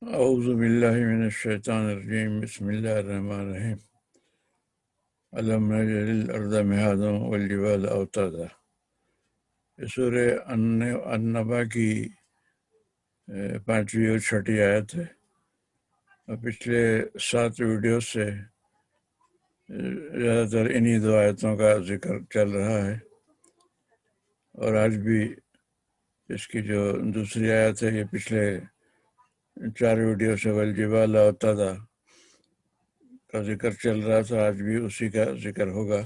اعوذ باللہ من الشیطان الرجیم بسم اللہ الرحمن الرحیم الم نجعل الارض مہادا والجبال اوتادا۔ یہ سورہ النبا کی 5ویں اور 6ٹھی آیت ہے، اور پچھلے 7 ویڈیو سے زیادہ تر انہی 2 آیتوں کا ذکر چل رہا ہے، اور آج بھی اس کی جو دوسری آیت ہے یہ پچھلے 4 ویڈیو سے والجبال اوتادا کا ذکر چل رہا تھا، آج بھی اسی کا ذکر ہوگا۔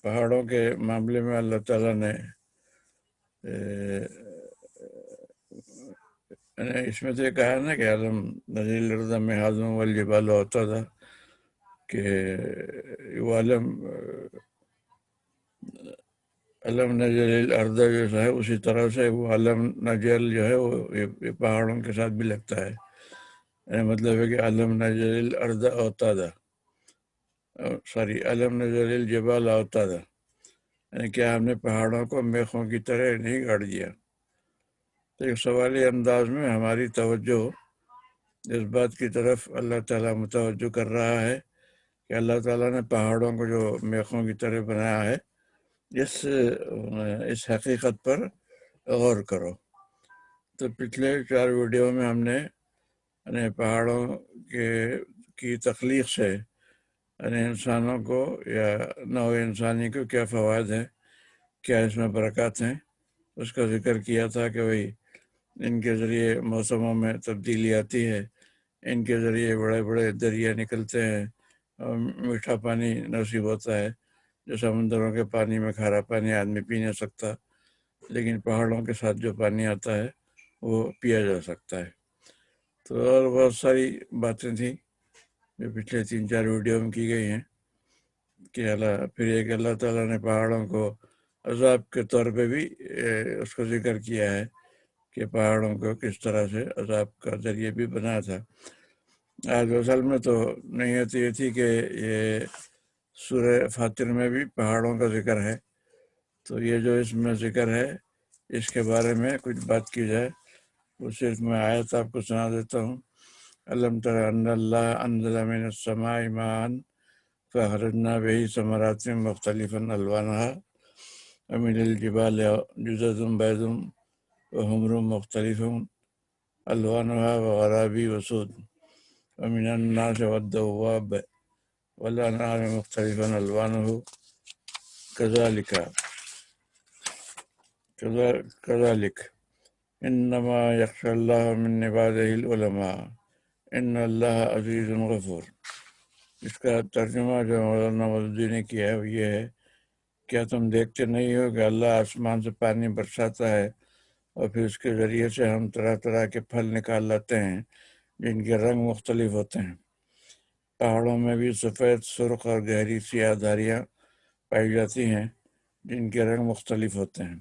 پہاڑوں کے معاملے میں اللہ تعالیٰ نے اس میں تو یہ کہا نا کہ علم نزل الارض مہادا والجبال اوتادا، کہ وہ علم نجل الارض جو ہے اسی طرح سے وہ علم نجل جو ہے وہ یہ پہاڑوں کے ساتھ بھی لگتا ہے، یعنی مطلب ہے کہ علم نجل الارض اوتادا، سوری علم نجل الجبال اوتادا، یعنی کیا ہم نے پہاڑوں کو میخوں کی طرح نہیں گاڑ دیا۔ تو ایک سوالی انداز میں ہماری توجہ اس بات کی طرف اللہ تعالیٰ متوجہ کر رہا ہے کہ اللہ تعالیٰ نے پہاڑوں کو جو میخوں کی طرح بنایا ہے، اس حقیقت پر غور کرو۔ تو پچھلے 4 ویڈیو میں ہم نے پہاڑوں کی تخلیق سے انسانوں کو یا نوع انسانی کو کیا فوائد ہیں، کیا اس میں برکات ہیں، اس کا ذکر کیا تھا کہ وہی ان کے ذریعے موسموں میں تبدیلی آتی ہے، ان کے ذریعے بڑے بڑے دریا نکلتے ہیں اور میٹھا پانی نصیب ہوتا ہے، جو سمندروں کے پانی میں کھارا پانی آدمی پی نہیں سکتا، لیکن پہاڑوں کے ساتھ جو پانی آتا ہے وہ پیا جا سکتا ہے۔ تو اور بہت ساری باتیں تھیں جو پچھلے 3-4 ویڈیو میں کی گئی ہیں کہ پھر ایک اللہ تعالیٰ نے پہاڑوں کو عذاب کے طور پہ بھی اس کو ذکر کیا ہے کہ پہاڑوں کو کس طرح سے عذاب کا ذریعہ بھی بنا تھا۔ آج اصل میں تو نیت یہ تھی کہ یہ سورہ فاتر میں بھی پہاڑوں کا ذکر ہے، تو یہ جو اس میں ذکر ہے اس کے بارے میں کچھ بات کی جائے۔ وہ صرف میں آیت آپ کو سنا دیتا ہوں۔ علم تر ان اللہ انزل من السماء ماء فاخرجنا به ثمرات مختلفا الوانها ومن الجبال جدد بيض وحمر مختلف الوانها وغرابي وسود ومن الناس والدواب والانعام مختلفا الوانه كذلك انما يخشى الله من عباده العلماء ان اللہ عزیز غفور۔ اس کا ترجمہ جو مولانا مودودی نے کیا ہے وہ یہ ہے، کیا تم دیکھتے نہیں ہو کہ اللہ آسمان سے پانی برساتا ہے اور پھر اس کے ذریعے سے ہم طرح طرح کے پھل نکال لاتے ہیں جن کے رنگ مختلف ہوتے ہیں۔ پہاڑوں میں بھی سفید، سرخ اور گہری سیاہ دھاریاں پائی جاتی ہیں جن کے رنگ مختلف ہوتے ہیں۔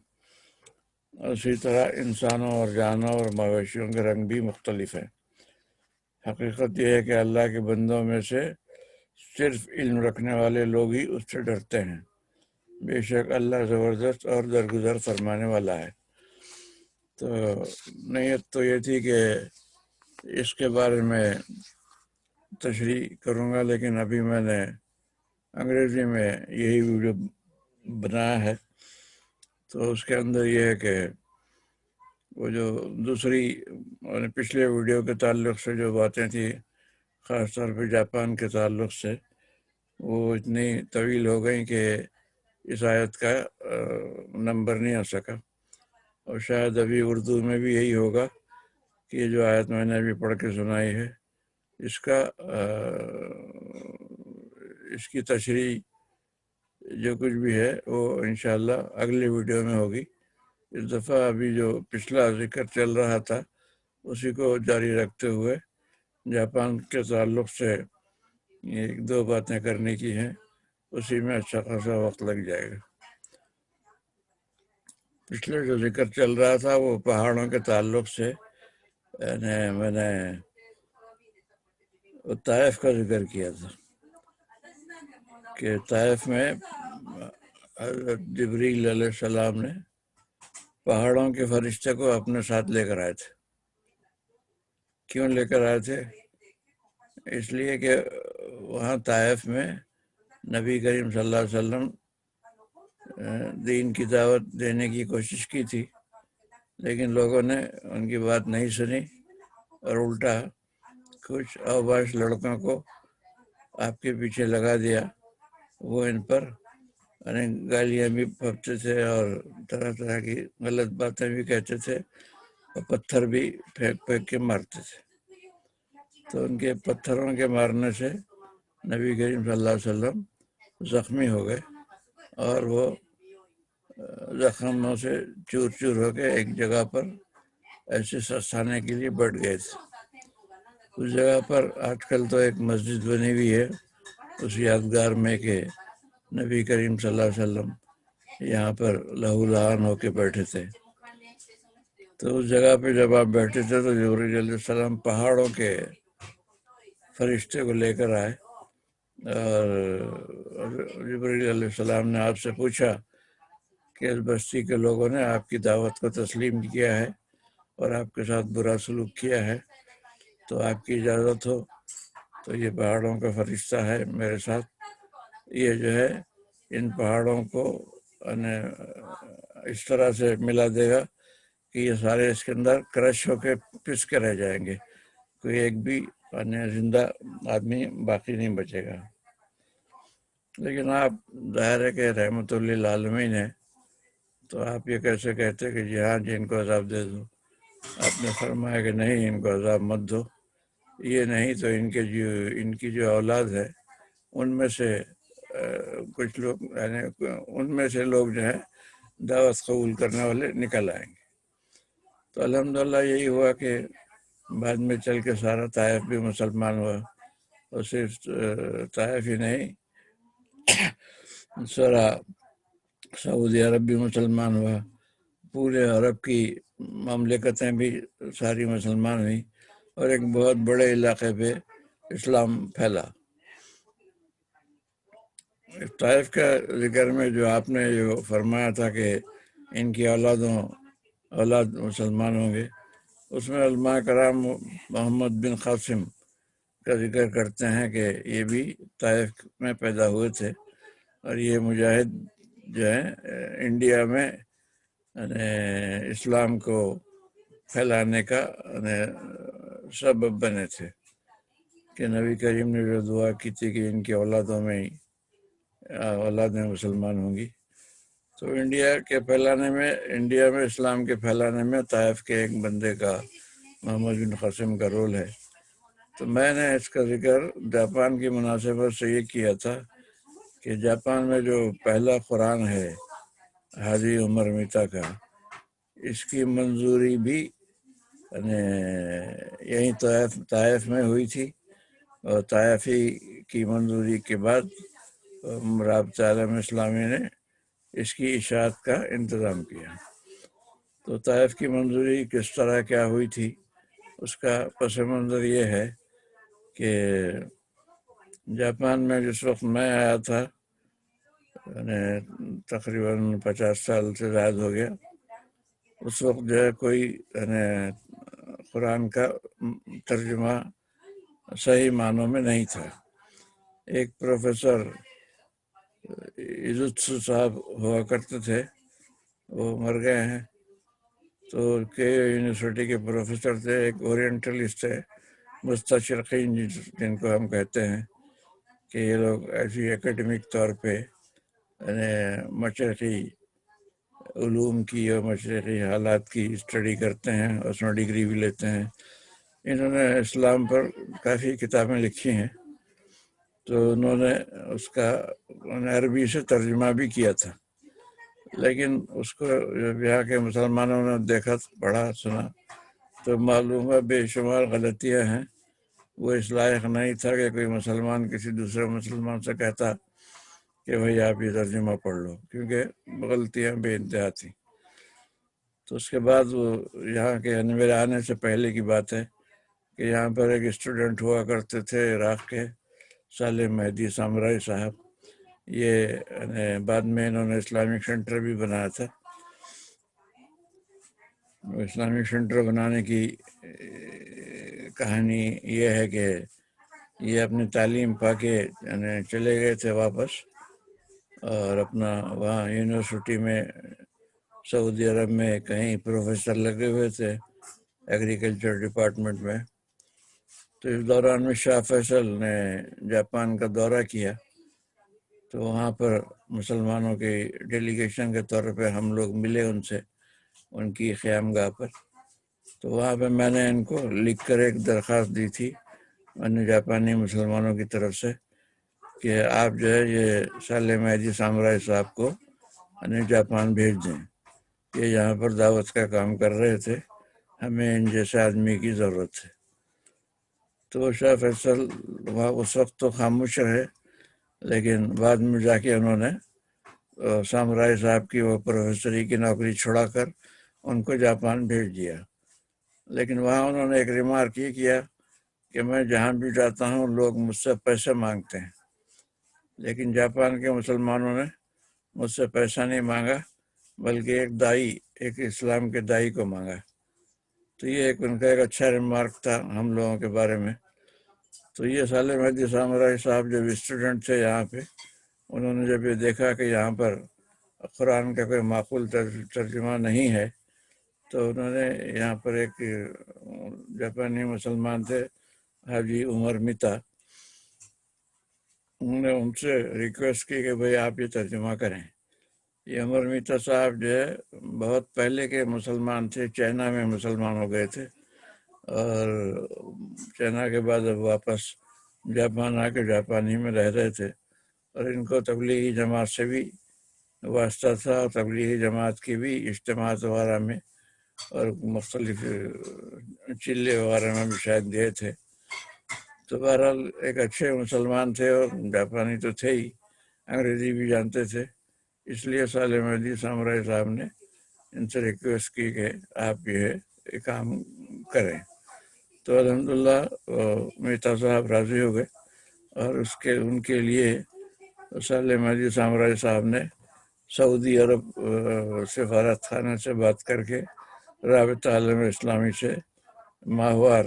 اسی طرح انسانوں اور جانوروں اور مویشیوں کے رنگ بھی مختلف ہیں۔ حقیقت یہ ہے کہ اللہ کے بندوں میں سے صرف علم رکھنے والے لوگ ہی اس سے ڈرتے ہیں، بے شک اللہ زبردست اور درگزر فرمانے والا ہے۔ تو نیت تو یہ تھی کہ اس کے بارے میں تشریح کروں گا، لیکن ابھی میں نے انگریزی میں یہی ویڈیو بنایا ہے، تو اس کے اندر یہ ہے کہ وہ جو دوسری پچھلے ویڈیو کے تعلق سے جو باتیں تھیں، خاص طور پہ جاپان کے تعلق سے، وہ اتنی طویل ہو گئیں کہ اس آیت کا نمبر نہیں آ سکا، اور شاید ابھی اردو میں بھی یہی ہوگا کہ یہ جو آیت میں نے ابھی پڑھ کے سنائی ہے اس کی تشریح جو کچھ بھی ہے وہ انشاءاللہ اگلی ویڈیو میں ہوگی۔ اس دفعہ ابھی جو پچھلا ذکر چل رہا تھا اسی کو جاری رکھتے ہوئے جاپان کے تعلق سے 1-2 باتیں کرنے کی ہیں، اسی میں اچھا خاصا وقت لگ جائے گا۔ پچھلے جو ذکر چل رہا تھا وہ پہاڑوں کے تعلق سے میں نے طائف کا ذکر کیا تھا کہ طائف میں حضرت جبریل علیہ السلام نے پہاڑوں کے فرشتے کو اپنے ساتھ لے کر آئے تھے۔ کیوں لے کر آئے تھے؟ اس لیے کہ وہاں طائف میں نبی کریم صلی اللہ علیہ وسلم دین کی دعوت دینے کی کوشش کی تھی، لیکن لوگوں نے ان کی بات نہیں سنی اور الٹا کچھ اوباش لڑکوں کو آپ کے پیچھے لگا دیا۔ وہ ان پر گالیاں بھی پھونکتے تھے اور طرح طرح کی غلط باتیں بھی کہتے تھے اور پتھر بھی پھینک پھینک کے مارتے تھے۔ تو ان کے پتھروں کے مارنے سے نبی کریم صلی اللہ علیہ وسلم زخمی ہو گئے اور وہ زخموں سے چور چور ہو کے ایک جگہ پر ایسے سستانے کے لیے بیٹھ گئے تھے۔ اس جگہ پر آج کل تو ایک مسجد بنی ہوئی ہے اس یادگار میں کہ نبی کریم صلی اللہ علیہ وسلم یہاں پر لہو لہان ہو کے بیٹھے تھے۔ تو اس جگہ پہ جب آپ بیٹھے تھے تو جبرائیل علیہ السلام پہاڑوں کے فرشتے کو لے کر آئے اور جبرائیل علیہ السلام نے آپ سے پوچھا کہ اس بستی کے لوگوں نے آپ کی دعوت کو تسلیم کیا ہے اور آپ کے ساتھ برا سلوک کیا ہے، تو آپ کی اجازت ہو تو یہ پہاڑوں کا فرشتہ ہے میرے ساتھ، یہ جو ہے ان پہاڑوں کو اس طرح سے ملا دے گا کہ یہ سارے اس کے اندر کرش ہو کے پس کے رہ جائیں گے، کوئی ایک بھی زندہ آدمی باقی نہیں بچے گا۔ لیکن آپ ظاہر ہے کہ رحمت للعالمین ہے، تو آپ یہ کیسے کہتے کہ جی ہاں جی ان کو عذاب دے دو؟ آپ نے فرمایا کہ نہیں، ان کو عذاب مت دو، یہ نہیں تو ان کی جو اولاد ہے ان میں سے کچھ لوگ ان میں سے لوگ جو ہے دعوت قبول کرنے والے نکل آئیں گے۔ تو الحمدللہ یہی ہوا کہ بعد میں چل کے سارا طائف بھی مسلمان ہوا، اور صرف طائف ہی نہیں، سارا سعودی عرب بھی مسلمان ہوا، پورے عرب کی مملکتیں بھی ساری مسلمان ہوئیں اور ایک بہت بڑے علاقے پہ اسلام پھیلا۔ طائف کا ذکر میں جو آپ نے جو فرمایا تھا کہ ان کی اولاد مسلمان ہوں گے، اس میں علماء کرام محمد بن قاسم کا ذکر کرتے ہیں کہ یہ بھی طائف میں پیدا ہوئے تھے اور یہ مجاہد جو ہے انڈیا میں اسلام کو پھیلانے کا سبب بنے تھے کہ نبی کریم نے جو دعا کی تھی کہ ان کی اولادوں میں اولادیں مسلمان ہوں گی، تو انڈیا میں اسلام کے پھیلانے میں طائف کے ایک بندے کا، محمد بن قاسم کا رول ہے۔ تو میں نے اس کا ذکر جاپان کی مناسبت سے یہ کیا تھا کہ جاپان میں جو پہلا قرآن ہے حاجی عمر میتا کا، اس کی منظوری بھی یہیں طائف میں ہوئی تھی، اور طائفی کی منظوری کے بعد رابطہ عالم اسلامی نے اس کی اشاعت کا انتظام کیا۔ تو طائف کی منظوری کس طرح کیا ہوئی تھی، اس کا پس منظر یہ ہے کہ جاپان میں جس وقت میں آیا تھا، تقریباً 50 سال سے زائد ہو گیا، اس وقت جو ہے کوئی قرآن کا ترجمہ صحیح معنوں میں نہیں تھا۔ ایک پروفیسر ایزوتسو صاحب ہوا کرتے تھے، وہ مر گئے ہیں، تو یونیورسٹی کے پروفیسر تھے، ایک اورینٹلسٹ تھے، مستشرقین جن کو ہم کہتے ہیں کہ یہ لوگ ایسی ایکیڈمک طور پہ مشرقی علوم کی اور مشرقی حالات کی اسٹڈی کرتے ہیں اور اس میں ڈگری بھی لیتے ہیں۔ انہوں نے اسلام پر کافی کتابیں لکھی ہیں، تو انہوں نے اس کا عربی سے ترجمہ بھی کیا تھا، لیکن اس کو جب یہاں کے مسلمانوں نے دیکھا، پڑھا، سنا، تو معلوم ہے بے شمار غلطیاں ہیں۔ وہ اس لائق نہیں تھا کہ کوئی مسلمان کسی دوسرے مسلمان سے کہتا کہ بھائی آپ یہ ترجمہ پڑھ لو، کیونکہ غلطیاں بے انتہا تھیں۔ تو اس کے بعد وہ یہاں کے میرے آنے سے پہلے کی بات ہے کہ یہاں پر ایک اسٹوڈنٹ ہوا کرتے تھے عراق کے، صالح مہدی سامرائی صاحب، یہ بعد میں انہوں نے اسلامک سینٹر بھی بنایا تھا۔ اسلامک سینٹر بنانے کی کہانی یہ ہے کہ یہ اپنی تعلیم پا کے یعنی چلے گئے تھے واپس، اور اپنا وہاں یونیورسٹی میں سعودی عرب میں کہیں پروفیسر لگے ہوئے تھے ایگریکلچر ڈپارٹمنٹ میں۔ تو اس دوران میں شاہ فیصل نے جاپان کا دورہ کیا، تو وہاں پر مسلمانوں کی ڈیلیگیشن کے طور پہ ہم لوگ ملے ان سے، ان کی خیام گاہ پر۔ تو وہاں پہ میں نے ان کو لکھ کر ایک درخواست دی تھی جاپانی مسلمانوں کی طرف سے کہ آپ جو ہے یہ صالح مہدی سامرائی صاحب کو جاپان بھیج دیں، یہ یہاں پر دعوت کا کام کر رہے تھے، ہمیں ان جیسے آدمی کی ضرورت ہے۔ تو شاہ فیصل وہاں اس وقت تو خاموش رہے، لیکن بعد میں جا کے انہوں نے سامرائی صاحب کی وہ پروفیسری کی نوکری چھوڑا کر ان کو جاپان بھیج دیا۔ لیکن وہاں انہوں نے ایک ریمارک یہ کیا کہ میں جہاں بھی جاتا ہوں لوگ مجھ سے پیسے مانگتے ہیں، لیکن جاپان کے مسلمانوں نے مجھ سے پیسہ نہیں مانگا، بلکہ ایک اسلام کے دائی کو مانگا۔ تو یہ ان کا ایک اچھا ریمارک تھا ہم لوگوں کے بارے میں۔ تو یہ صالح مہدی سامرائی صاحب جب اسٹوڈنٹ تھے یہاں پہ، انہوں نے جب یہ دیکھا کہ یہاں پر قرآن کا کوئی معقول ترجمہ نہیں ہے، تو انہوں نے یہاں پر ایک جاپانی مسلمان تھے حاجی عمر میتا، انہوں نے ان سے ریکویسٹ کی کہ بھئی آپ یہ ترجمہ کریں۔ یہ عمر میتا صاحب جو ہے بہت پہلے کے مسلمان تھے، چائنا میں مسلمان ہو گئے تھے، اور چائنا کے بعد اب واپس جاپان آ کے جاپانی میں رہ رہے تھے، اور ان کو تبلیغی جماعت سے بھی واسطہ تھا، اور تبلیغی جماعت کی بھی اجتماعات وغیرہ میں اور مختلف چلے وغیرہ میں بھی شاید گئے تھے۔ تو بہرحال ایک اچھے مسلمان تھے، اور جاپانی تو تھے ہی، انگریزی بھی جانتے تھے، اس لیے صالح مہدی سامرائی صاحب نے ان سے ریکویسٹ کی کہ آپ یہ کام کریں۔ تو الحمدللہ میتا صاحب راضی ہو گئے، اور ان کے لیے صالح مہدی سامرائی صاحب نے سعودی عرب سفارت خانے سے بات کر کے رابطہ عالم اسلامی سے ماہوار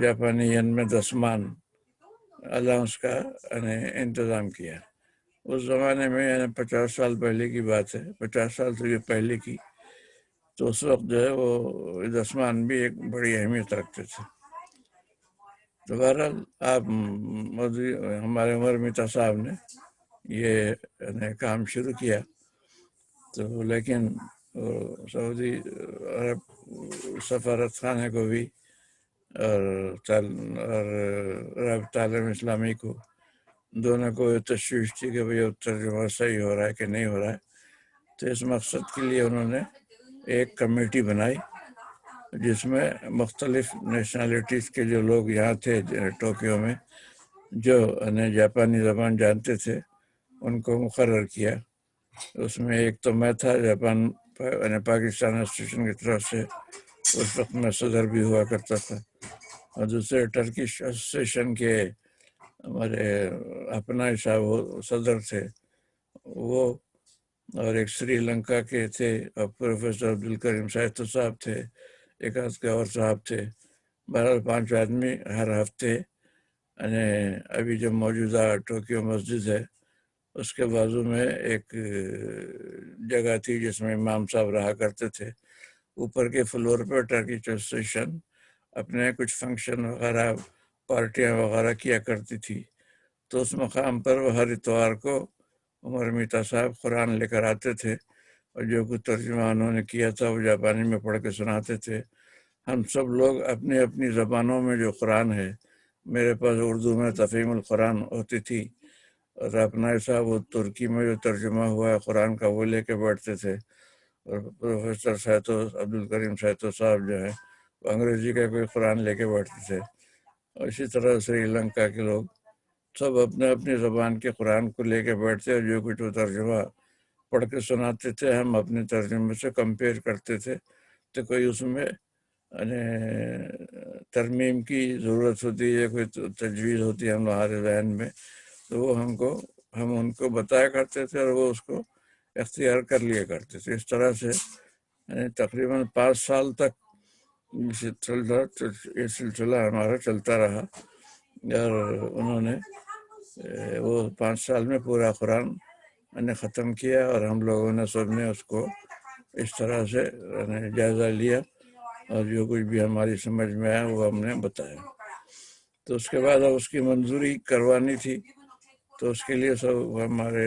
جاپانی ین میں 10 مان الاؤنس کا انتظام کیا۔ اس زمانے میں 50 سال پہلے کی بات ہے، 50 سال سے یہ پہلے کی، تو اس وقت جو ہے وہ 10 مان بھی ایک بڑی اہمیت رکھتے تھے۔ تو بہرحال ہمارے عمر میتا صاحب نے یہ کام شروع کیا، تو لیکن سعودی عرب سفارت خانے کو بھی اور رابطہ عالم اسلامی کو، دونوں کو یہ تشویش تھی کہ بھئی ترجمہ صحیح ہو رہا ہے کہ نہیں ہو رہا ہے۔ تو اس مقصد کے لیے انہوں نے ایک کمیٹی بنائی، جس میں مختلف نیشنلٹیز کے جو لوگ یہاں تھے ٹوکیو میں، جو جاپانی زبان جانتے تھے، ان کو مقرر کیا۔ اس میں ایک تو میں تھا، جاپان پاکستان ایسوسیشن کی طرف سے اس وقت میں صدر بھی ہوا کرتا تھا، اور دوسرے ٹرکش ایسوسیشن کے ہمارے اپنا صاحب صدر تھے وہ، اور ایک سری لنکا کے تھے، اور پروفیسر عبدالکریم سائتو صاحب تھے، ایک آدھ کے اور صاحب تھے۔ بہرحال 5 آدمی ہر ہفتے ابھی جو موجودہ ٹوکیو مسجد ہے اس کے بازو میں ایک جگہ تھی جس میں امام صاحب رہا کرتے تھے، اوپر کے فلور پر ٹرکش ایسوسیشن اپنے کچھ فنکشن وغیرہ پارٹیاں وغیرہ کیا کرتی تھی۔ تو اس مقام پر وہ ہر اتوار کو عمر میتا صاحب قرآن لے کر آتے تھے، اور جو کچھ ترجمہ انہوں نے کیا تھا وہ جاپانی میں پڑھ کے سناتے تھے۔ ہم سب لوگ اپنی اپنی زبانوں میں جو قرآن ہے، میرے پاس اردو میں تفہیم القرآن ہوتی تھی، اور اپنا صاحب وہ ترکی میں جو ترجمہ ہوا ہے قرآن کا وہ لے کے بیٹھتے تھے، اور پروفیسر عبدالکریم سائتو صاحب جو ہے وہ انگریزی کا کوئی قرآن لے کے بیٹھتے تھے، اور اسی طرح سری لنکا کے لوگ سب اپنے اپنی زبان کے قرآن کو لے کے بیٹھتے، اور جو کچھ وہ ترجمہ پڑھ کے سناتے تھے ہم اپنے ترجمے سے کمپیئر کرتے تھے، تو کوئی اس میں ترمیم کی ضرورت ہوتی ہے، کوئی تجویز ہوتی ہے ہمارے ذہن میں، تو وہ ہم ان کو بتایا کرتے تھے، اور وہ اس کو اختیار کر لیا کرتے تھے۔ اس طرح سے یعنی تقریباً 5 سال تک یہ سلسلہ ہمارا چلتا رہا، اور انہوں نے وہ 5 سال میں پورا قرآن نے ختم کیا، اور ہم لوگوں نے سب نے اس کو اس طرح سے جائزہ لیا، اور جو کچھ بھی ہماری سمجھ میں آیا وہ ہم نے بتایا۔ تو اس کے بعد اب اس کی منظوری کروانی تھی، تو اس کے لیے ہمارے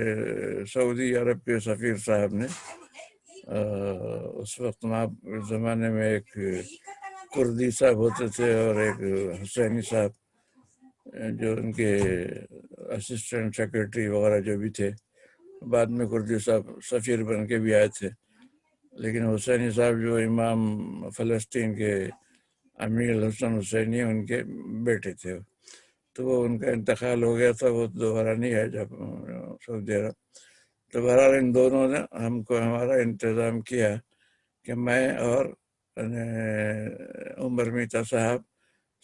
سعودی عرب کے سفیر صاحب نے اس وقت زمانے میں ایک کردی صاحب ہوتے تھے اور ایک حسینی صاحب جو ان کے اسسٹنٹ سیکرٹری وغیرہ جو بھی تھے، بعد میں کردی صاحب سفیر بن کے بھی آئے تھے، لیکن حسینی صاحب جو امام فلسطین کے امیر الحسن حسینی ان کے بیٹے تھے، تو وہ ان کا انتقال ہو گیا تھا، وہ دوبارہ نہیں آئے جب سعودی عرب۔ تو بہرحال ان دونوں نے ہم کو ہمارا انتظام کیا کہ میں اور عمر میتا صاحب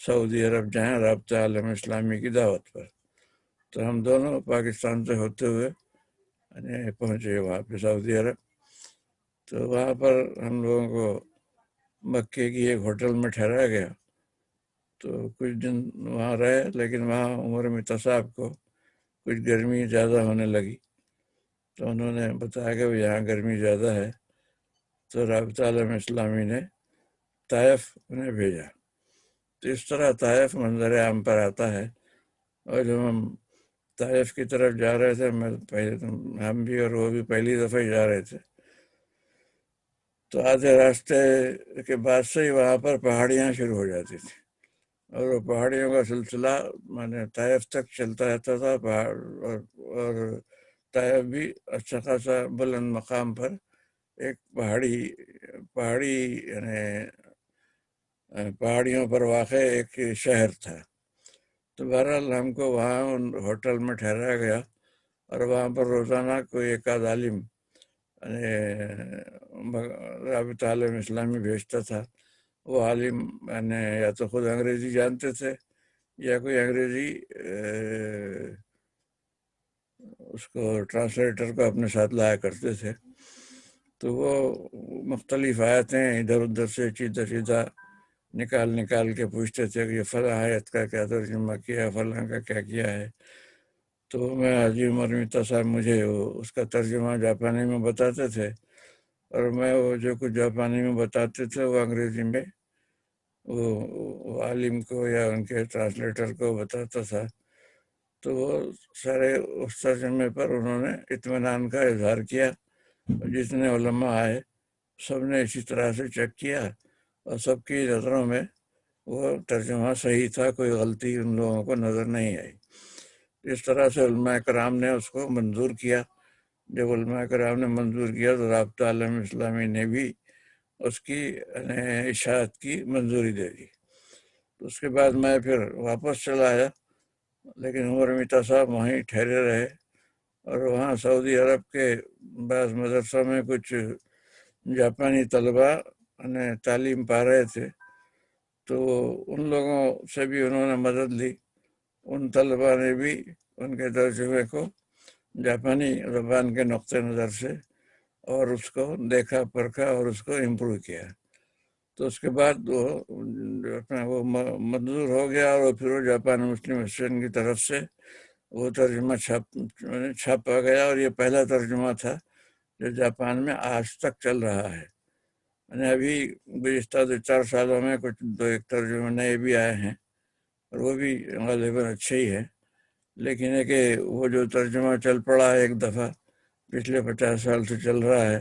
سعودی عرب جائیں رابطہ عالم اسلامی کی دعوت پر۔ تو ہم دونوں پاکستان سے ہوتے ہوئے پہنچے وہاں پہ سعودی عرب۔ تو وہاں پر ہم لوگوں کو مکے کی ایک ہوٹل میں ٹھہرایا گیا، تو کچھ دن وہاں رہے، لیکن وہاں عمر میتا صاحب کو کچھ گرمی زیادہ ہونے لگی، تو انہوں نے بتایا کہ یہاں گرمی زیادہ ہے، تو رابطہ عالم اسلامی نے طائف انہیں بھیجا۔ تو اس طرح طائف منظر عام پر آتا ہے، اور جب ہم طائف کی طرف جا رہے تھے، ہم بھی اور وہ بھی پہلی دفعہ ہی جا رہے تھے، تو آدھے راستے کے بعد سے ہی وہاں پر پہاڑیاں شروع ہو جاتی تھیں، اور وہ پہاڑیوں کا سلسلہ طائف تک چلتا رہتا تھا، اور طائف بھی اچھا خاصا بلند مقام پر ایک پہاڑیوں پر واقع ایک شہر تھا۔ تو بہرحال ہم کو وہاں ہوٹل میں ٹھہرایا گیا، اور وہاں پر روزانہ کوئی ایک آدھ عالم رابطہ عالم اسلامی بھیجتا تھا۔ وہ عالم یا تو خود انگریزی جانتے تھے، یا کوئی انگریزی اس کو ٹرانسلیٹر کو اپنے ساتھ لایا کرتے تھے۔ تو وہ مختلف آیتیں ادھر ادھر سے سیدھا نکال کے پوچھتے تھے کہ یہ فلاں آیت کا کیا ترجمہ کیا ہے، فلاں کا کیا کیا ہے۔ تو میں حاجی عمر میتا صاحب مجھے اس کا ترجمہ جاپانی میں بتاتے تھے، اور میں وہ جو کچھ جاپانی میں بتاتے تھے وہ انگریزی میں وہ عالم کو یا ان کے ٹرانسلیٹر کو بتاتا تھا۔ تو وہ سارے اس ترجمے پر انہوں نے اطمینان کا اظہار کیا، جتنے علماء آئے سب نے اسی طرح سے چیک کیا، اور سب کی نظروں میں وہ ترجمہ صحیح تھا، کوئی غلطی ان لوگوں کو نظر نہیں آئی۔ اس طرح سے علماء کرام نے اس کو منظور کیا۔ جب علماء کرام نے منظور کیا تو رابطہ عالم اسلامی نے بھی اس کی اشاعت کی منظوری دے دی۔ تو اس کے بعد میں پھر واپس چلا آیا، لیکن عمر میتا صاحب وہیں ٹھہرے رہے، اور وہاں سعودی عرب کے بعض مدرسوں میں کچھ جاپانی طلباء تعلیم پا رہے تھے، تو ان لوگوں سے بھی انہوں نے مدد لی۔ ان طلباء نے بھی ان کے ترجمے کو جاپانی زبان کے نقطۂ نظر سے اور اس کو دیکھا پرکھا اور اس کو امپروو کیا۔ تو اس کے بعد وہ منظور ہو گیا، اور پھر وہ جاپان مسلم ایسوسیشن کی طرف سے وہ ترجمہ چھاپا گیا، اور یہ پہلا ترجمہ تھا جو جاپان میں آج تک چل رہا ہے۔ ابھی گزشتہ 4 سالوں میں کچھ 2-1 ترجمے نئے بھی آئے ہیں، اور وہ بھی غالباً اچھے ہی ہے، لیکن ہے کہ وہ جو ترجمہ چل پڑا ہے ایک دفعہ پچھلے 50 سال سے چل رہا ہے،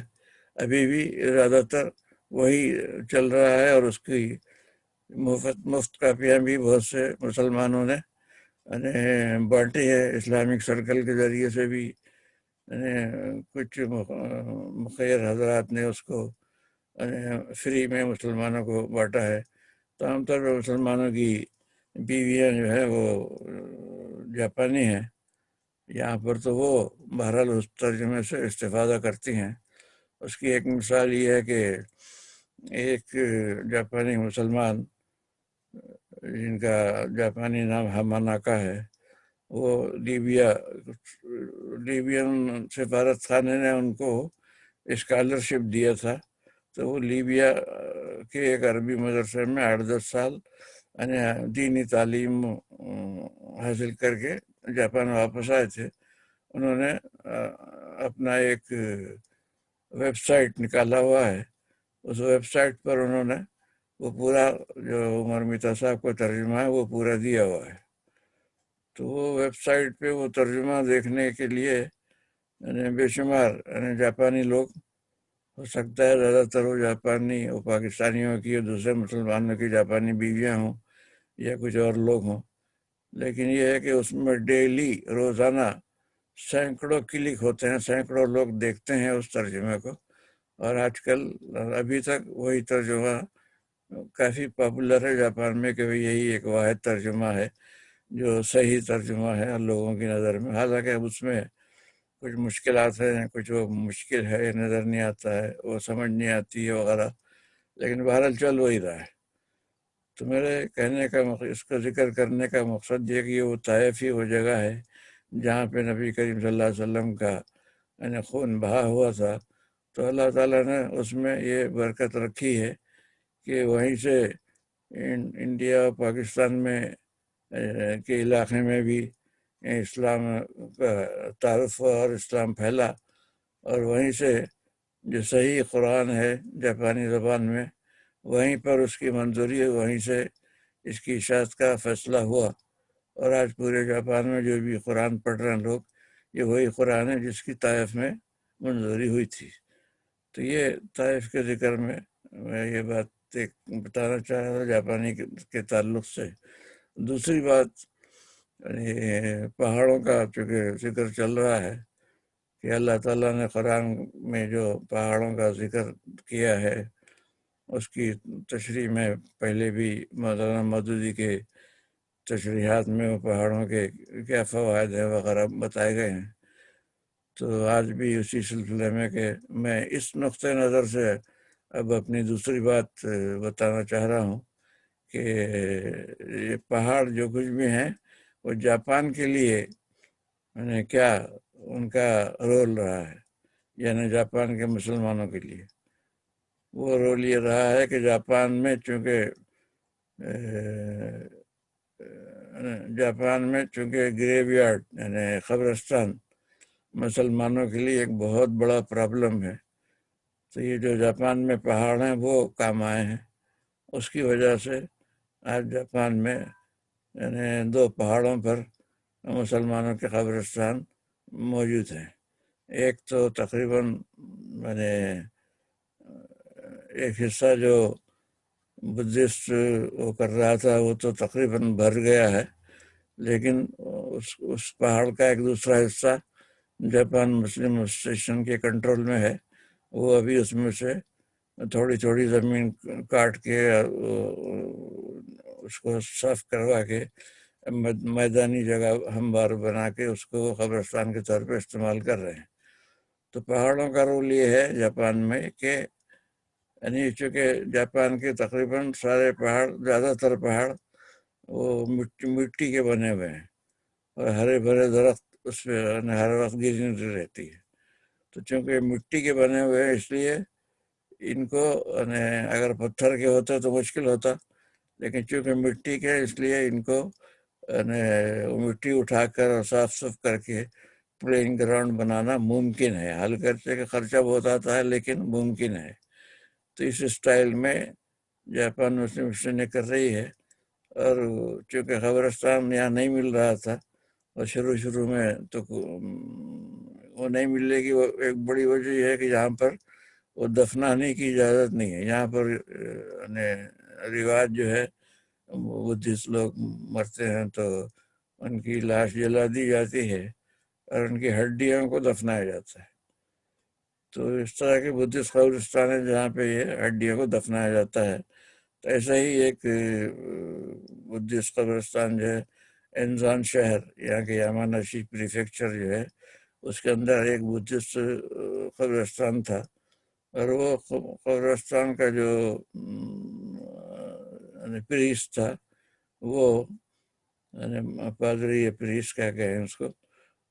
ابھی بھی زیادہ تر وہی چل رہا ہے، اور اس کی مفت کاپیاں بھی بہت سے مسلمانوں نے بانٹی ہے، اسلامک سرکل کے ذریعے سے بھی کچھ مخیر حضرات نے اس کو فری میں مسلمانوں کو بانٹا ہے۔ تو عام طور پر مسلمانوں کی بیویاں جو ہے وہ جاپانی ہیں یہاں پر، تو وہ بہرحال اس ترجمے سے استفادہ کرتی ہیں۔ اس کی ایک مثال یہ ہے کہ ایک جاپانی مسلمان جن کا جاپانی نام ہماناکا ہے، وہ لیبین سفارت خانے نے ان کو اسکالرشپ دیا تھا، تو وہ لیبیا کے ایک عربی مدرسے میں 8-10 سال یعنی دینی تعلیم حاصل کر کے جاپان واپس آئے تھے. انہوں نے اپنا ایک ویب سائٹ نکالا ہوا ہے. اس ویب سائٹ پر انہوں نے وہ پورا جو عمر میتا صاحب کا ترجمہ ہے وہ پورا دیا ہوا ہے. تو وہ ویب سائٹ پہ وہ ترجمہ دیکھنے کے لیے یعنی بے شمار یعنی جاپانی لوگ، ہو سکتا ہے زیادہ تر وہ جاپانی اور پاکستانیوں کی اور دوسرے مسلمانوں کی جاپانی بیویاں ہوں یا کچھ اور لوگ ہوں، لیکن یہ ہے کہ اس میں ڈیلی روزانہ سینکڑوں کلک ہوتے ہیں، سینکڑوں لوگ دیکھتے ہیں اس ترجمے کو. اور آج کل ابھی تک وہی ترجمہ کافی پاپولر ہے جاپان میں کہ یہی ایک واحد ترجمہ ہے جو صحیح ترجمہ ہے لوگوں کی نظر میں. حالانکہ اب اس میں کچھ مشکلات ہیں، کچھ وہ مشکل ہے، نظر نہیں آتا ہے، وہ سمجھ نہیں آتی ہے وغیرہ، لیکن بہرحال چل وہی رہا ہے. تو میرے کہنے کا اس کا ذکر کرنے کا مقصد یہ کہ وہ طائف ہی وہ جگہ ہے جہاں پہ نبی کریم صلی اللہ علیہ وسلم کا یعنی خون بہا ہوا تھا. تو اللہ تعالیٰ نے اس میں یہ برکت رکھی ہے کہ وہیں سے انڈیا اور پاکستان میں کے علاقے میں بھی اسلام کا تعارف ہوا اور اسلام پھیلا. اور وہیں سے جو صحیح قرآن ہے جاپانی زبان میں وہیں پر اس کی منظوری ہے، وہیں سے اس کی اشاعت کا فیصلہ ہوا. اور آج پورے جاپان میں جو بھی قرآن پڑھ رہے ہیں لوگ، یہ وہی قرآن ہے جس کی طائف میں منظوری ہوئی تھی. تو یہ طائف کے ذکر میں یہ بات بتانا چاہ رہا تھا جاپانی کے تعلق سے. دوسری بات پہاڑوں کا چونکہ ذکر چل رہا ہے کہ اللہ تعالیٰ نے قرآن میں جو پہاڑوں کا ذکر کیا ہے اس کی تشریح میں پہلے بھی مولانا مودودی کے تشریحات میں وہ پہاڑوں کے کیا فوائد ہیں وغیرہ بتائے گئے ہیں. تو آج بھی اسی سلسلے میں کہ میں اس نقطۂ نظر سے اب اپنی دوسری بات بتانا چاہ رہا ہوں کہ یہ پہاڑ جو کچھ بھی ہیں وہ جاپان کے لیے یعنی کیا ان کا رول رہا ہے، یعنی جاپان کے مسلمانوں کے لیے وہ رول یہ رہا ہے کہ جاپان میں چونکہ گریو یارڈ یعنی قبرستان مسلمانوں کے لیے ایک بہت بڑا پرابلم ہے. تو یہ جو جاپان میں پہاڑ ہیں وہ کام آئے ہیں. اس کی وجہ سے آج جاپان میں یعنی 2 پہاڑوں پر مسلمانوں کے قبرستان موجود ہیں. ایک تو تقریباً یعنی ایک حصہ جو بدھسٹ وہ کر رہا تھا وہ تو تقریباً بھر گیا ہے، لیکن اس پہاڑ کا ایک دوسرا حصہ جاپان مسلم ایسوسیشن کے کنٹرول میں ہے. وہ ابھی اس میں سے تھوڑی تھوڑی زمین کاٹ کے اس کو صاف کروا کے میدانی جگہ ہموار بنا کے اس کو قبرستان کے طور پہ استعمال کر رہے ہیں. تو پہاڑوں کا رول یہ ہے جاپان میں کہ یعنی چونکہ جاپان کے تقریباً سارے پہاڑ زیادہ تر پہاڑ وہ مٹی کے بنے ہوئے ہیں اور ہرے بھرے درخت اس پہ ہر وقت گرینری رہتی ہے. تو چونکہ مٹی کے بنے ہوئے ہیں اس لیے ان کو اگر پتھر کے ہوتا تو مشکل ہوتا، لیکن چونکہ مٹی کے اس لیے ان کو مٹی اٹھا کر اور صاف کر کے پلینگ گراؤنڈ بنانا ممکن ہے. حل کرتے کہ خرچہ بہت آتا ہے لیکن ممکن ہے. تو اس اسٹائل میں جاپان مسلم ایسوسیشن کر رہی ہے. اور چونکہ قبرستان یہاں نہیں مل رہا تھا اور شروع میں تو وہ نہیں ملنے کی ایک بڑی وجہ یہ ہے کہ یہاں پر وہ دفنانے کی اجازت نہیں ہے. یہاں پر رواج جو ہے بدھسٹ لوگ مرتے ہیں تو ان کی لاش جلا دی جاتی ہے اور ان کی ہڈیوں کو دفنایا جاتا ہے. تو اس طرح کے بدھسٹ قبرستان ہے جہاں پہ یہ ہڈیوں کو دفنایا جاتا ہے. تو ایسا ہی ایک بدھسٹ قبرستان جو ہے انزان شہر یہاں کے یاماناشی پریفیکچر جو ہے اس کے اندر ایک بدھسٹ قبرستان تھا. اور وہ قبرستان کا جو پریسٹ تھا وہ پادری یا پریسٹ کیا کہیں اس کو،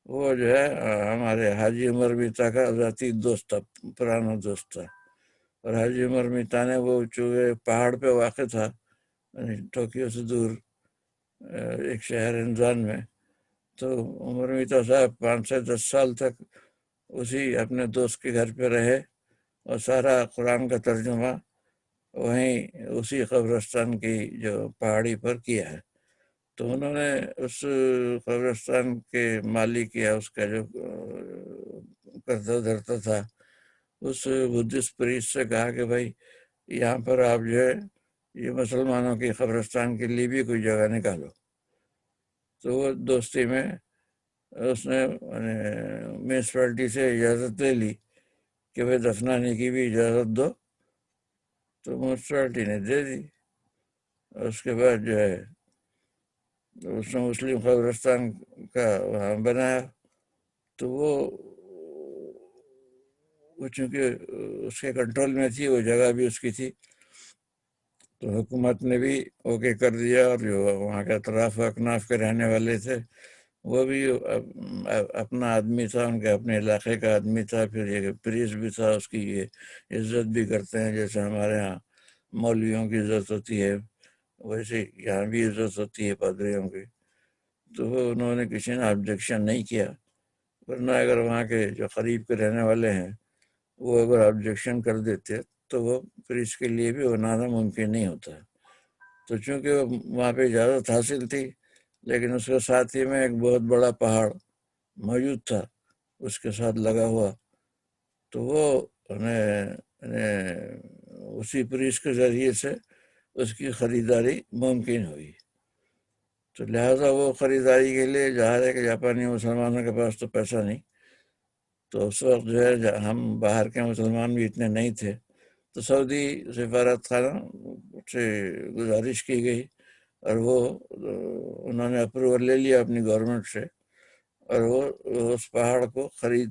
وہ جو ہے ہمارے حاجی عمر میتا کا ذاتی دوست تھا، پرانا دوست تھا. اور حاجی عمر میتا وہ چونکہ پہاڑ پہ واقع تھا، یعنی ٹوکیو سے دور ایک شہر انزان میں، تو عمر میتا صاحب 5 سے 10 سال تک اسی اپنے دوست کے گھر پہ رہے اور سارا قرآن کا ترجمہ وہیں اسی قبرستان کی جو پہاڑی پر کیا ہے۔ تو انہوں نے اس قبرستان کے مالک یا اس کا جو کرتا دھرتا تھا اس بدھسٹ پریسٹ سے کہا کہ بھائی یہاں پر آپ جو ہے یہ مسلمانوں کی قبرستان کے لیے بھی کوئی جگہ نکالو۔ تو وہ دوستی میں اس نے میونسپلٹی سے اجازت لے لی کہ بھائی دفنانے کی بھی اجازت دو، تو میونسپلٹی نے دے دی۔ اس کے بعد جو ہے اس نے مسلم قبرستان کا وہاں بنایا، تو وہ چونکہ اس کے کنٹرول میں تھی، وہ جگہ بھی اس کی تھی، تو حکومت نے بھی اوکے کر دیا، اور جو وہاں کے اطراف و اکناف کے رہنے والے تھے وہ بھی اپنا آدمی تھا، ان کے اپنے علاقے کا آدمی تھا، پھر یہ پریس بھی تھا، اس کی یہ عزت بھی کرتے ہیں جیسے ہمارے ہاں مولویوں کی عزت ہوتی ہے، ویسے یہاں بھی عزت ہوتی ہے پادریوں کی۔ تو وہ انہوں نے کسی نے آبجیکشن نہیں کیا، ورنہ اگر وہاں کے جو قریب کے رہنے والے ہیں وہ اگر آبجیکشن کر دیتے تو وہ پھر اس کے لیے بھی بنانا ممکن نہیں ہوتا۔ تو چونکہ وہاں پہ اجازت حاصل تھی، لیکن اس کے ساتھ ہی میں ایک بہت بڑا پہاڑ موجود تھا اس کے ساتھ لگا ہوا، تو وہ اسی پریس کے ذریعے سے اس کی خریداری ممکن ہوئی۔ تو لہٰذا وہ خریداری کے لیے ظاہر ہے کہ جاپانی مسلمانوں کے پاس تو پیسہ نہیں، تو اس وقت جو ہے ہم باہر کے مسلمان بھی اتنے نہیں تھے، تو سعودی سفارت خانہ سے گزارش کی گئی اور وہ انہوں نے اپروول لے لیا اپنی گورنمنٹ سے، اور وہ اس پہاڑ کو خرید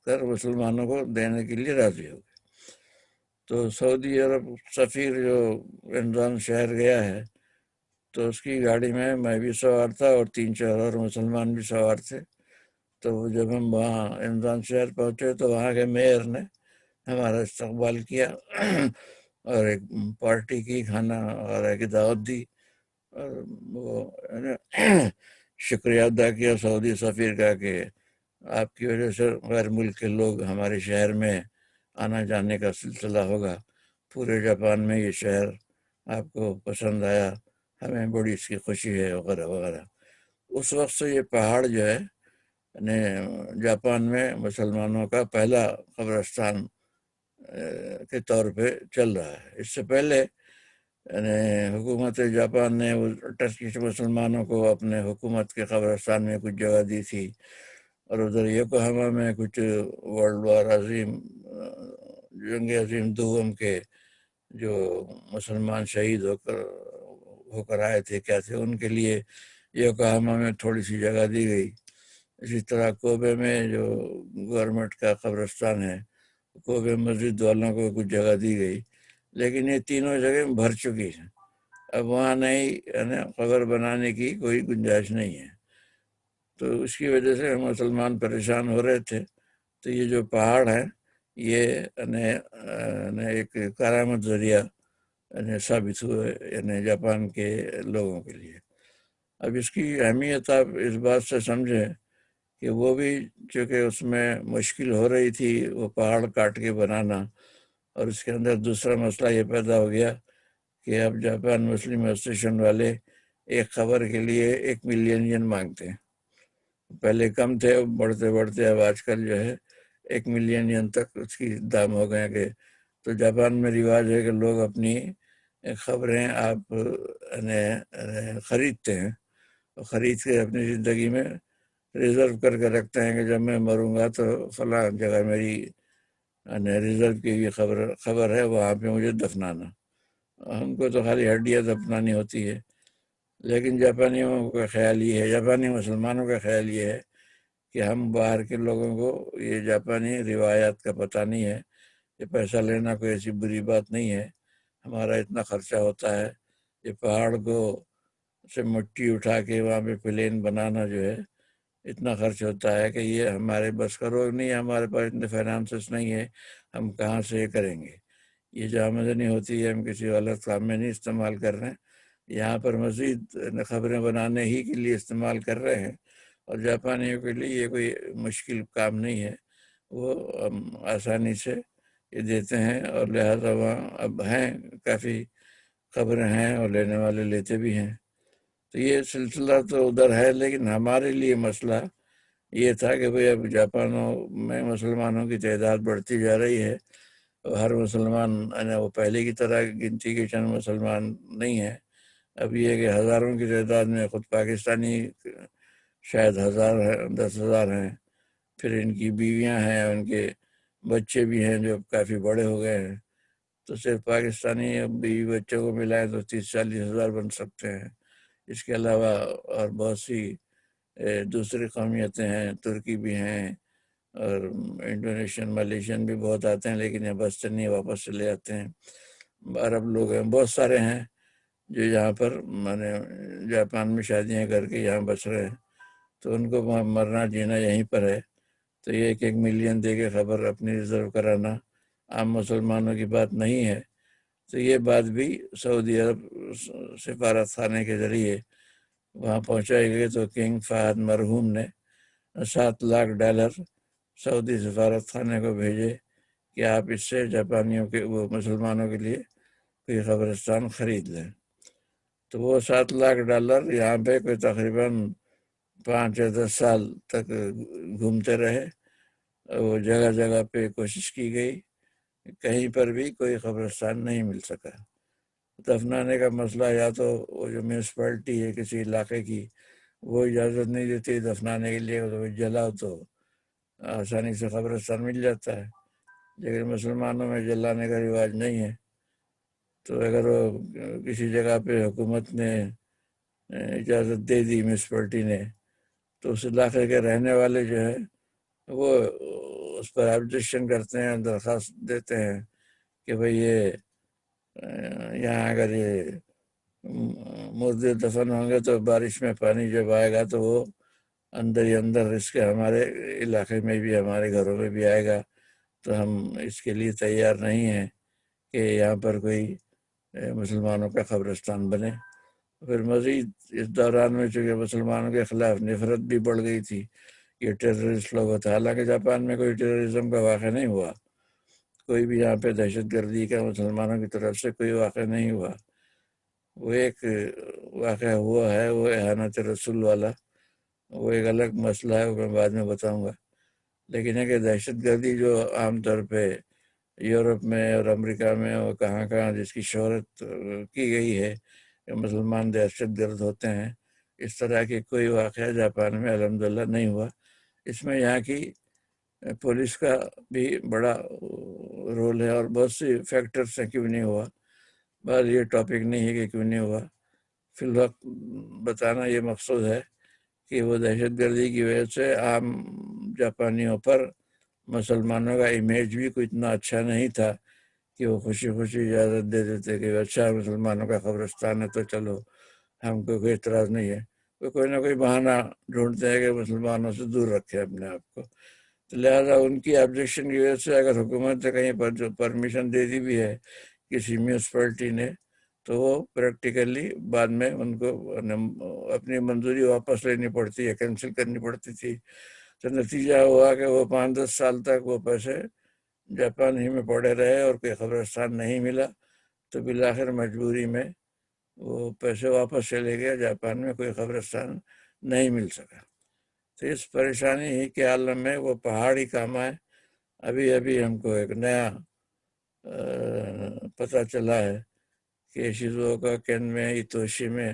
کر مسلمانوں کو دینے کے لیے راضی ہو گئے۔ تو سعودی عرب سفیر جو انزان شہر گیا ہے، تو اس کی گاڑی میں بھی سوار تھا اور 3-4 اور مسلمان بھی سوار تھے۔ تو جب ہم وہاں انزان شہر پہنچے تو وہاں کے میئر نے ہمارا استقبال کیا اور ایک پارٹی کی، کھانا اور ایک دعوت دی، اور وہ شکریہ ادا کیا سعودی سفیر کا کہ آپ کی وجہ سے غیر ملک کے لوگ ہمارے شہر میں آنا جانے کا سلسلہ ہوگا، پورے جاپان میں یہ شہر آپ کو پسند آیا، ہمیں بڑی اس کی خوشی ہے وغیرہ وغیرہ۔ اس وقت سے یہ پہاڑ جو ہے جاپان میں مسلمانوں کا پہلا قبرستان کے طور پہ چل رہا ہے۔ اس سے پہلے حکومت جاپان نے ٹرکش مسلمانوں کو اپنے حکومت کے قبرستان میں کچھ جگہ دی تھی، اور ادھر یوکوہاما میں کچھ ورلڈ وار عظیم جنگ عظیم دوم کے جو مسلمان شہید ہو کر آئے تھے کیا تھے، ان کے لیے یوکوہاما میں تھوڑی سی جگہ دی گئی۔ اسی طرح کوبے میں جو گورنمنٹ کا قبرستان ہے، کوبے مسجد والوں کو کچھ جگہ دی گئی، لیکن یہ تینوں جگہ بھر چکی ہیں، اب وہاں نئی قبر بنانے کی کوئی گنجائش نہیں ہے۔ تو اس کی وجہ سے مسلمان پریشان ہو رہے تھے۔ تو یہ جو پہاڑ ہے یہ ایک کرامت ذریعہ ثابت ہوئے جاپان کے لوگوں کے لیے۔ اب اس کی اہمیت آپ اس بات سے سمجھیں کہ وہ بھی چونکہ اس میں مشکل ہو رہی تھی وہ پہاڑ کاٹ کے بنانا، اور اس کے اندر دوسرا مسئلہ یہ پیدا ہو گیا کہ اب جاپان مسلم ایسوسیشن والے ایک خبر کے لیے 1 ملین ین مانگتے ہیں۔ پہلے کم تھے، بڑھتے بڑھتے اب آج کل جو ہے 1 ملین ین تک اس کی دام ہو گئے کہ تو جاپان میں رواج ہے کہ لوگ اپنی خبریں آپ خریدتے ہیں، خرید کے اپنی زندگی میں ریزرو کر کے رکھتے ہیں کہ جب میں مروں گا تو فلاں جگہ میری ریزرو کی ہوئی خبر ہے، وہاں پہ مجھے دفنانا۔ ہم کو تو خالی ہڈیاں دفنانی ہوتی ہے، لیکن جاپانیوں کا خیال یہ ہے، جاپانی مسلمانوں کا خیال یہ ہے کہ ہم باہر کے لوگوں کو یہ جاپانی روایات کا پتہ نہیں ہے، یہ پیسہ لینا کوئی ایسی بری بات نہیں ہے، ہمارا اتنا خرچہ ہوتا ہے، یہ پہاڑ کو سے مٹی اٹھا کے وہاں پہ پلین بنانا جو ہے اتنا خرچ ہوتا ہے کہ یہ ہمارے بس کا روگ نہیں ہے، ہمارے پاس اتنے فائنانسز نہیں ہے، ہم کہاں سے یہ کریں گے۔ یہ جو آمدنی ہوتی ہے ہم کسی غلط کام میں نہیں استعمال کر رہے ہیں، یہاں پر مزید خبریں بنانے ہی کے لیے استعمال کر رہے ہیں، اور جاپانیوں کے لیے یہ کوئی مشکل کام نہیں ہے، وہ آسانی سے یہ دیتے ہیں، اور لہذا وہاں اب ہیں کافی خبریں ہیں اور لینے والے لیتے بھی ہیں۔ تو یہ سلسلہ تو ادھر ہے، لیکن ہمارے لیے مسئلہ یہ تھا کہ بھئی اب جاپانوں میں مسلمانوں کی تعداد بڑھتی جا رہی ہے، ہر مسلمان وہ پہلے کی طرح گنتی کے چند مسلمان نہیں ہیں، اب یہ کہ ہزاروں کی تعداد میں خود پاکستانی شاید 1000 ہیں، 10,000 ہیں، پھر ان کی بیویاں ہیں، ان کے بچے بھی ہیں جو کافی بڑے ہو گئے ہیں، تو صرف پاکستانی بیوی بچوں کو ملائیں تو 30-40 ہزار بن سکتے ہیں۔ اس کے علاوہ اور بہت سی دوسری قومیتیں ہیں، ترکی بھی ہیں، اور انڈونیشین ملیشین بھی بہت آتے ہیں، لیکن یہ بستے نہیں، واپس چلے جاتے ہیں۔ عرب لوگ ہیں، بہت سارے ہیں جو یہاں پر جاپان میں شادیاں کر کے یہاں بس رہے ہیں، تو ان کو مرنا جینا یہیں پر ہے۔ تو یہ 1 ملین دے کے خبر اپنی ریزرو کرانا عام مسلمانوں کی بات نہیں ہے۔ تو یہ بات بھی سعودی عرب سفارت خانے کے ذریعے وہاں پہنچائی گئی، تو کنگ فہد مرحوم نے $7 لاکھ سعودی سفارت خانے کو بھیجے کہ آپ اس سے جاپانیوں کے وہ مسلمانوں کے لیے کوئی قبرستان خرید لیں۔ تو وہ $7 لاکھ یہاں پہ کوئی تقریباً 5 یا 10 سال تک گھومتے رہے، وہ جگہ جگہ پہ کوشش کی گئی، کہیں پر بھی کوئی قبرستان نہیں مل سکا۔ دفنانے کا مسئلہ یا تو وہ جو میونسپلٹی ہے کسی علاقے کی وہ اجازت نہیں دیتی دفنانے کے لیے، تو جلاؤ تو آسانی سے قبرستان مل جاتا ہے، لیکن مسلمانوں میں جلانے کا رواج نہیں ہے۔ تو اگر وہ کسی جگہ پہ حکومت نے اجازت دے دی، میونسپلٹی نے، تو اس علاقے کے رہنے والے جو ہے وہ اس پر آبجیکشن کرتے ہیں، درخواست دیتے ہیں کہ بھئی یہ یہاں اگر یہ مردے دفن ہوں گے تو بارش میں پانی جب آئے گا تو وہ اندر ہی اندر اس کے ہمارے علاقے میں بھی، ہمارے گھروں میں بھی آئے گا، تو ہم اس کے لیے تیار نہیں ہیں کہ یہاں پر کوئی مسلمانوں کا قبرستان بنے۔ پھر مزید اس دوران میں چونکہ مسلمانوں کے خلاف نفرت بھی بڑھ گئی تھی، یہ ٹیررسٹ لوگ ہوتے، حالانکہ جاپان میں کوئی ٹیررزم کا واقعہ نہیں ہوا، کوئی بھی یہاں پہ دہشت گردی کا مسلمانوں کی طرف سے کوئی واقعہ نہیں ہوا۔ وہ ایک واقعہ ہوا ہے، وہ احانت رسول والا، وہ ایک الگ مسئلہ ہے، وہ میں بعد میں بتاؤں گا۔ لیکن ہے کہ دہشت گردی جو عام طور پہ یورپ میں اور امریکہ میں اور کہاں کہاں جس کی شہرت کی گئی ہے کہ مسلمان دہشت گرد ہوتے ہیں، اس طرح کی کوئی واقعہ جاپان میں الحمدللہ نہیں ہوا۔ اس میں یہاں کی پولیس کا بھی بڑا رول ہے، اور بہت سی فیکٹرز ہیں کیوں نہیں ہوا، بس یہ ٹاپک نہیں ہے کہ کیوں نہیں ہوا، فی الوقت بتانا یہ مقصود ہے کہ وہ دہشت گردی کی وجہ سے عام جاپانیوں پر مسلمانوں کا امیج بھی کوئی اتنا اچھا نہیں تھا کہ وہ خوشی خوشی اجازت دے دیتے کہ اچھا مسلمانوں کا قبرستان ہے تو چلو، ہم کو کوئی اعتراض نہیں ہے، وہ کوئی نہ کوئی بہانہ ڈھونڈتے ہیں کہ مسلمانوں سے دور رکھے اپنے آپ کو۔ تو لہٰذا ان کی آبجیکشن کی وجہ سے اگر حکومت نے کہیں پر جو پرمیشن دے دی بھی ہے کسی میونسپلٹی نے، تو وہ پریکٹیکلی بعد میں ان کو اپنی منظوری واپس لینی پڑتی ہے، کینسل کرنی پڑتی تھی۔ تو نتیجہ ہوا کہ وہ 5-10 سال تک وہ پیسے جاپان ہی میں پڑے رہے اور کوئی قبرستان نہیں ملا، تو بالآخر مجبوری میں وہ پیسے واپس چلے گئے، جاپان میں کوئی قبرستان نہیں مل سکا۔ تو اس پریشانی ہی کے عالم میں وہ پہاڑی کام آئے۔ ابھی ابھی ہم کو ایک نیا پتہ چلا ہے کہ شیزوکا کین میں ایتوشی میں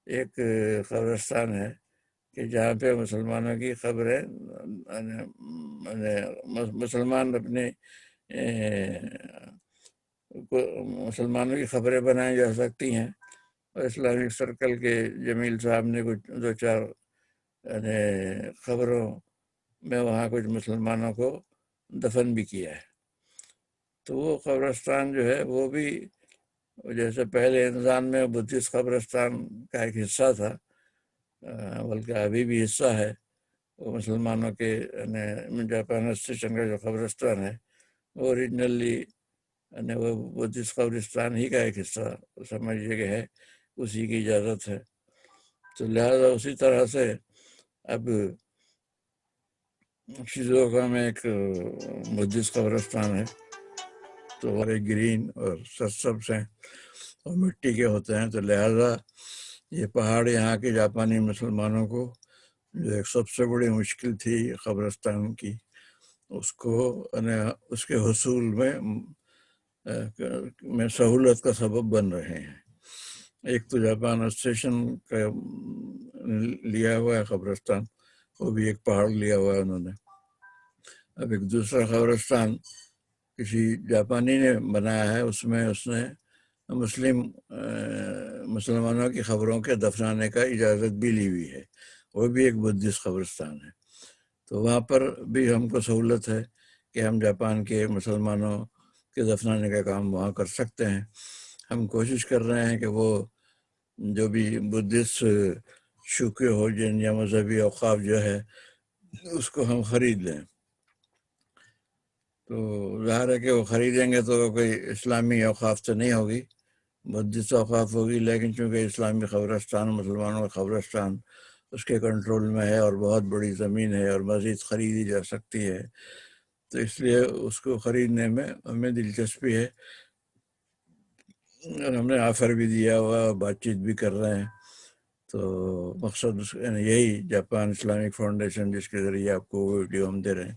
ایک قبرستان ہے کہ جہاں پہ مسلمانوں کی خبریں مسلمان اپنے مسلمانوں کی خبریں بنائی جا سکتی ہیں، اور اسلامک سرکل کے جمیل صاحب نے کچھ 2-4 خبروں میں وہاں کچھ مسلمانوں کو دفن بھی کیا ہے۔ تو وہ قبرستان جو ہے وہ بھی جیسے پہلے انسان میں بدھسٹ قبرستان کا ایک حصہ تھا، بلکہ ابھی بھی حصہ ہے، وہ مسلمانوں کے جاپان اسٹیشن کا جو قبرستان ہے وہ اوریجنلی یعنی وہ بدھسٹ قبرستان ہی کا ایک حصہ سمجھیے کہ ہے، اسی کی اجازت ہے. تو لہٰذا اسی طرح سے اب شیزوکا میں ایک بدھسٹ قبرستان ہے، تو بڑے گرین اور سرسبز ہیں اور مٹی کے ہوتے ہیں. تو لہٰذا یہ پہاڑ یہاں کے جاپانی مسلمانوں کو جو ایک سب سے بڑی مشکل تھی قبرستان کی، اس کے حصول میں سہولت کا سبب بن رہے ہیں. ایک تو جاپان اسٹیشن کا لیا ہوا ہے قبرستان، وہ بھی ایک پہاڑ لیا ہوا ہے انہوں نے. اب ایک دوسرا قبرستان کسی جاپانی نے بنایا ہے، اس نے مسلمانوں کی خبروں کے دفنانے کا اجازت بھی لی ہوئی ہے. وہ بھی ایک بدھسٹ قبرستان ہے. تو وہاں پر بھی ہم کو سہولت ہے کہ ہم جاپان کے مسلمانوں کے دفنانے کا کام وہاں کر سکتے ہیں. ہم کوشش کر رہے ہیں کہ وہ جو بھی بدھسٹ شوکے ہو جن یا مذہبی اوقاف جو ہے اس کو ہم خرید لیں. تو ظاہر ہے کہ وہ خریدیں گے تو کوئی اسلامی اوقاف تو نہیں ہوگی، بدھسٹ اوقاف ہوگی، لیکن چونکہ اسلامی قبرستان، مسلمانوں کا قبرستان اس کے کنٹرول میں ہے اور بہت بڑی زمین ہے اور مزید خریدی جا سکتی ہے، تو اس لیے اس کو خریدنے میں ہمیں دلچسپی ہے اور ہم نے آفر بھی دیا ہوا اور بات چیت بھی کر رہے ہیں. تو مقصد یہی جاپان اسلامک فاؤنڈیشن جس کے ذریعے آپ کو ویڈیو ہم دے رہے ہیں،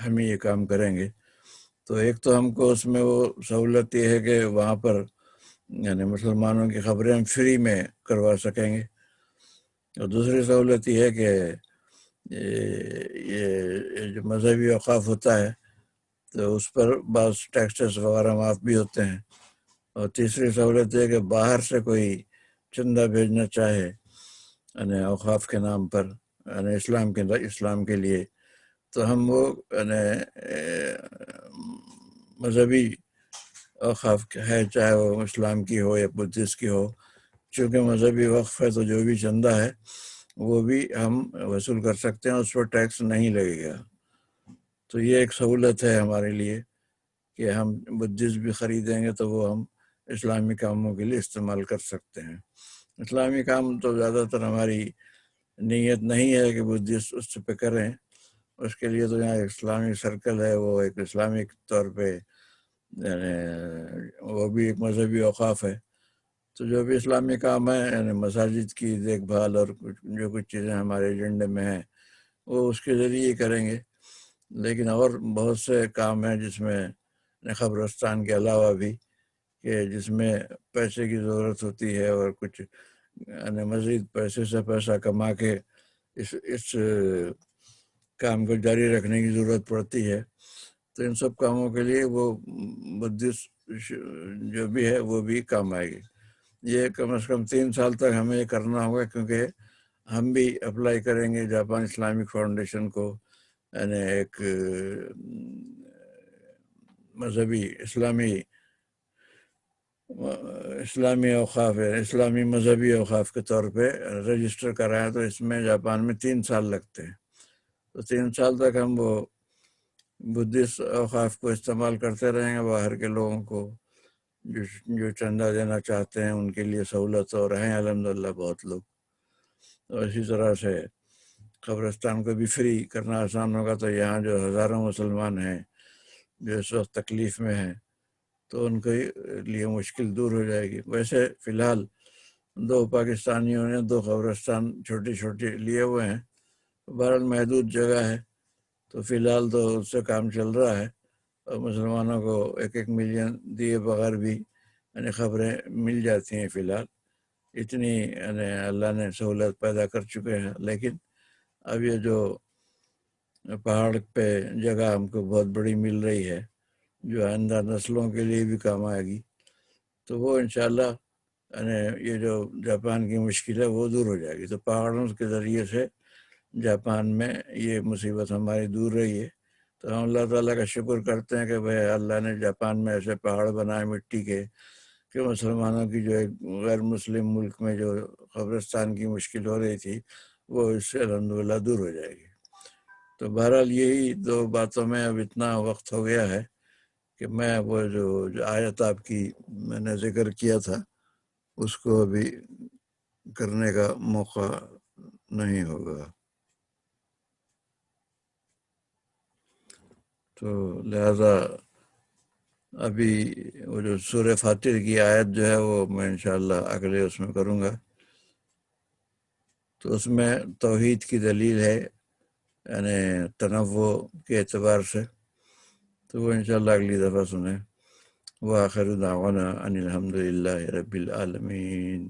ہم ہی یہ کام کریں گے. تو ایک تو ہم کو اس میں وہ سہولت یہ ہے کہ وہاں پر یعنی مسلمانوں کی خبریں ہم فری میں کروا سکیں گے، اور دوسری سہولت یہ ہے کہ یہ جو مذہبی اوقاف ہوتا ہے تو اس پر بعض ٹیکسز وغیرہ معاف بھی ہوتے ہیں. اور تیسری سہولت یہ ہے کہ باہر سے کوئی چندہ بھیجنا چاہے یعنی اوقاف کے نام پر، یعنی اسلام کے لیے، تو ہم وہ یعنی مذہبی اوقاف ہے چاہے وہ اسلام کی ہو یا بدھسٹ کی ہو، چونکہ مذہبی وقف ہے تو جو بھی چندہ ہے وہ بھی ہم وصول کر سکتے ہیں، اس پر ٹیکس نہیں لگے گا. تو یہ ایک سہولت ہے ہمارے لیے کہ ہم بدھسٹ بھی خریدیں گے تو وہ ہم اسلامی کاموں کے لیے استعمال کر سکتے ہیں. اسلامی کام تو زیادہ تر ہماری نیت نہیں ہے کہ بدھسٹ اس پہ کریں، اس کے لیے تو یہاں اسلامی سرکل ہے، وہ ایک اسلامک طور پہ یعنی وہ بھی ایک مذہبی اوقاف ہے. تو جو بھی اسلامی کام ہے یعنی مساجد کی دیکھ بھال اور جو کچھ چیزیں ہمارے ایجنڈے میں ہیں وہ اس کے ذریعے کریں گے. لیکن اور بہت سے کام ہیں جس میں قبرستان کے علاوہ بھی کہ جس میں پیسے کی ضرورت ہوتی ہے اور کچھ یعنی مزید پیسے سے پیسہ کما کے اس کام کو جاری رکھنے کی ضرورت پڑتی ہے. تو ان سب کاموں کے لیے وہ بدھسٹ جو بھی ہے وہ بھی کام آئے گی. یہ کم از کم 3 سال تک ہمیں یہ کرنا ہوگا، کیونکہ ہم بھی اپلائی کریں گے جاپان اسلامک فاؤنڈیشن کو، یعنی ایک مذہبی اسلامی اوقاف ہے، اسلامی مذہبی اوقاف کے طور پہ رجسٹر کرائیں. تو اس میں جاپان میں 3 سال لگتے ہیں. تو 3 سال تک ہم وہ بدھسٹ اوقاف کو استعمال کرتے رہیں گے. باہر کے لوگوں کو جو چندہ دینا چاہتے ہیں ان کے لیے سہولت ہو رہے ہیں الحمدللہ بہت لوگ. اور اسی طرح سے قبرستان کو بھی فری کرنا آسان ہوگا. تو یہاں جو ہزاروں مسلمان ہیں جو اس وقت تکلیف میں ہیں تو ان کے لیے مشکل دور ہو جائے گی. ویسے فی الحال 2 پاکستانیوں نے 2 قبرستان چھوٹے چھوٹے لیے ہوئے ہیں، بہرحال محدود جگہ ہے تو فی الحال تو اس سے کام چل رہا ہے. اور مسلمانوں کو 1 ملین دیے بغیر بھی یعنی خبریں مل جاتی ہیں. فی الحال اتنی یعنی اللہ نے سہولت پیدا کر چکے ہیں. لیکن اب یہ جو پہاڑ پہ جگہ ہم کو بہت بڑی مل رہی ہے جو آئندہ نسلوں کے لیے بھی کام آئے گی، تو وہ انشاءاللہ یعنی یہ جو جاپان کی مشکل ہے وہ دور ہو جائے گی. تو پہاڑوں کے ذریعے سے جاپان میں یہ مصیبت ہماری دور رہی ہے. تو ہم اللہ تعالیٰ کا شکر کرتے ہیں کہ بھائی اللہ نے جاپان میں ایسے پہاڑ بنائے مٹی کے کہ مسلمانوں کی جو ایک غیر مسلم ملک میں جو قبرستان کی مشکل ہو رہی تھی وہ اس سے الحمدللہ دور ہو جائے گی. تو بہرحال یہی 2 باتوں میں اب اتنا وقت ہو گیا ہے کہ میں وہ جو آیت آپ کی میں نے ذکر کیا تھا اس کو ابھی کرنے کا موقع نہیں ہوگا، تو لہذا ابھی وہ جو سورہ فاتر کی آیت جو ہے وہ میں انشاءاللہ اگلے اس میں کروں گا، تو اس میں توحید کی دلیل ہے، یعنی تنوع کے اعتبار سے، تو وہ انشاءاللہ اگلی دفعہ سنیں۔ وآخر دعوانا ان الحمد للہ رب العالمین۔